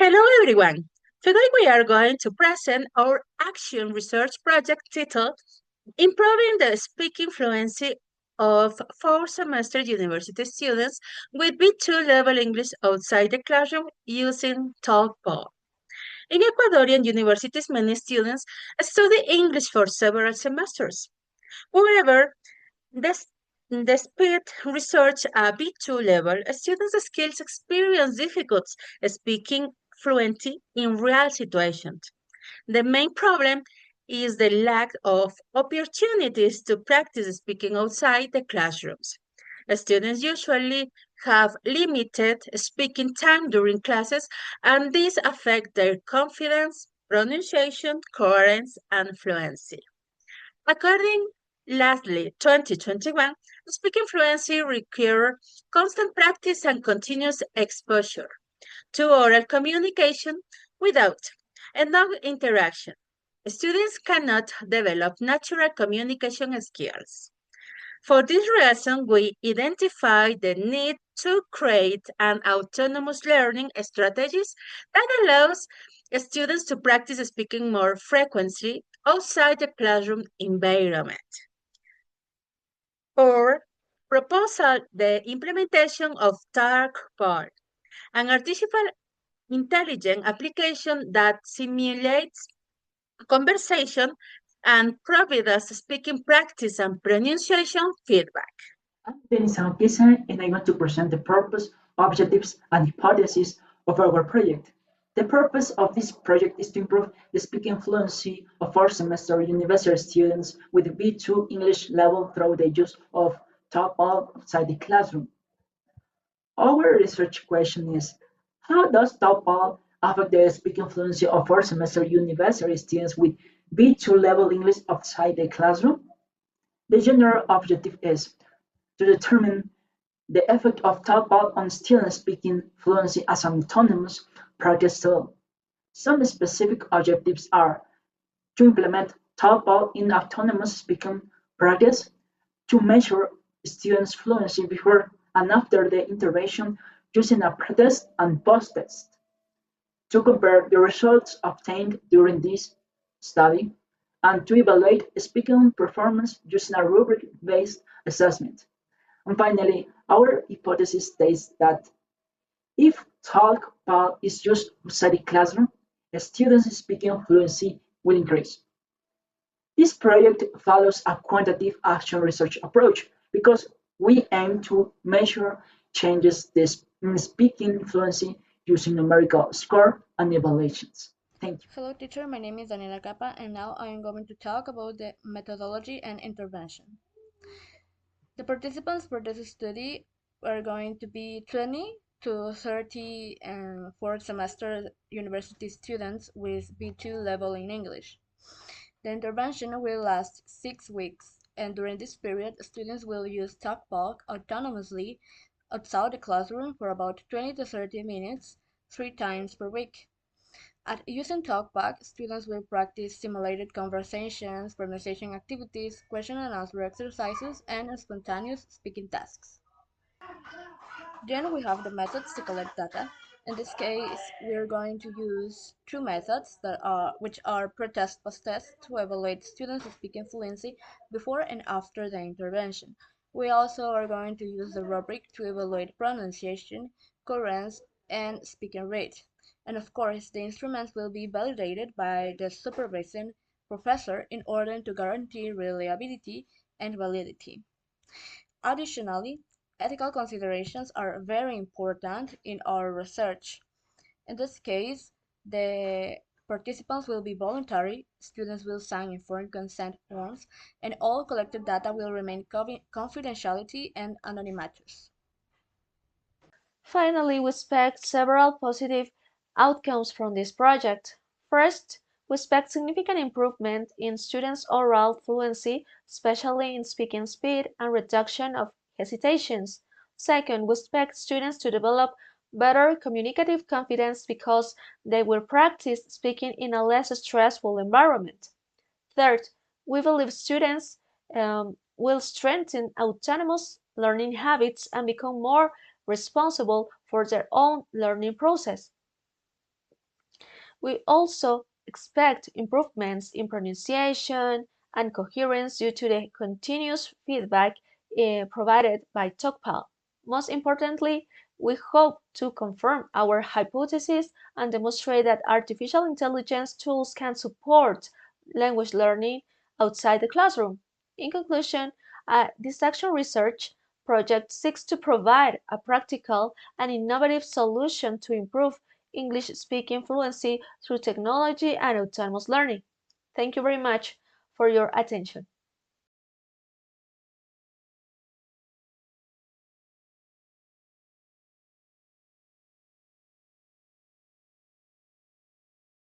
Hello everyone! Today we are going to present our action research project titled Improving the Speaking Fluency of Fourth Semester University Students with B2 level English outside the classroom using TalkBall. In Ecuadorian universities, many students study English for several semesters. However, this despite research at B2 level, students' skills experience difficulties speaking fluently in real situations. The main problem is the lack of opportunities to practice speaking outside the classrooms. Students usually have limited speaking time during classes, and this affects their confidence, pronunciation, coherence, and fluency. According lastly, 2021, speaking fluency requires constant practice and continuous exposure to oral communication without enough interaction. Students cannot develop natural communication skills. For this reason, we identify the need to create an autonomous learning strategies that allows students to practice speaking more frequently outside the classroom environment. Or proposal the implementation of TARC-PAR, an artificial intelligence application that simulates conversation and provides speaking practice and pronunciation feedback. I'm Denis Alquizar, and I want to present the purpose, objectives, and hypotheses of our project. The purpose of this project is to improve the speaking fluency of fourth semester university students with B2 English level through the use of TOEFL outside the classroom. Our research question is, how does TOEFL affect the speaking fluency of fourth semester university students with B2 level English outside the classroom? The general objective is to determine the effect of TOEFL on student speaking fluency as an autonomous practice tool. Some specific objectives are to implement TOEFL in autonomous speaking practice, to measure students' fluency before and after the intervention using a pre-test and post-test, to compare the results obtained during this study, and to evaluate speaking performance using a rubric-based assessment. And finally, our hypothesis states that if TalkPal is used outside the classroom, students' speaking fluency will increase. This project follows a quantitative action research approach because we aim to measure changes in speaking fluency using numerical score and evaluations. Thank you. Hello teacher, my name is Daniela Capa and now I am going to talk about the methodology and intervention. The participants for this study are going to be 20 to 30 and fourth semester university students with B2 level in English. The intervention will last 6 weeks, and during this period, students will use TalkBalk autonomously outside the classroom for about 20 to 30 minutes, 3 times per week. At using TalkBack, students will practice simulated conversations, pronunciation activities, question and answer exercises, and spontaneous speaking tasks. Then we have the methods to collect data. In this case, we are going to use two methods which are pre-test, post-test to evaluate students' speaking fluency before and after the intervention. We also are going to use the rubric to evaluate pronunciation, coherence, and speaking rate. And of course, the instruments will be validated by the supervising professor in order to guarantee reliability and validity. Additionally, ethical considerations are very important in our research. In this case, the participants will be voluntary, students will sign informed consent forms, and all collected data will remain confidentiality and anonymous. Finally, we expect several positive outcomes from this project. First, we expect significant improvement in students' oral fluency, especially in speaking speed and reduction of hesitations. Second, we expect students to develop better communicative confidence because they will practice speaking in a less stressful environment. Third, we believe students will strengthen autonomous learning habits and become more responsible for their own learning process. We also expect improvements in pronunciation and coherence due to the continuous feedback provided by Tokpal. Most importantly, we hope to confirm our hypothesis and demonstrate that artificial intelligence tools can support language learning outside the classroom. In conclusion, this action research project seeks to provide a practical and innovative solution to improve English speaking fluency through technology and autonomous learning. Thank you very much for your attention.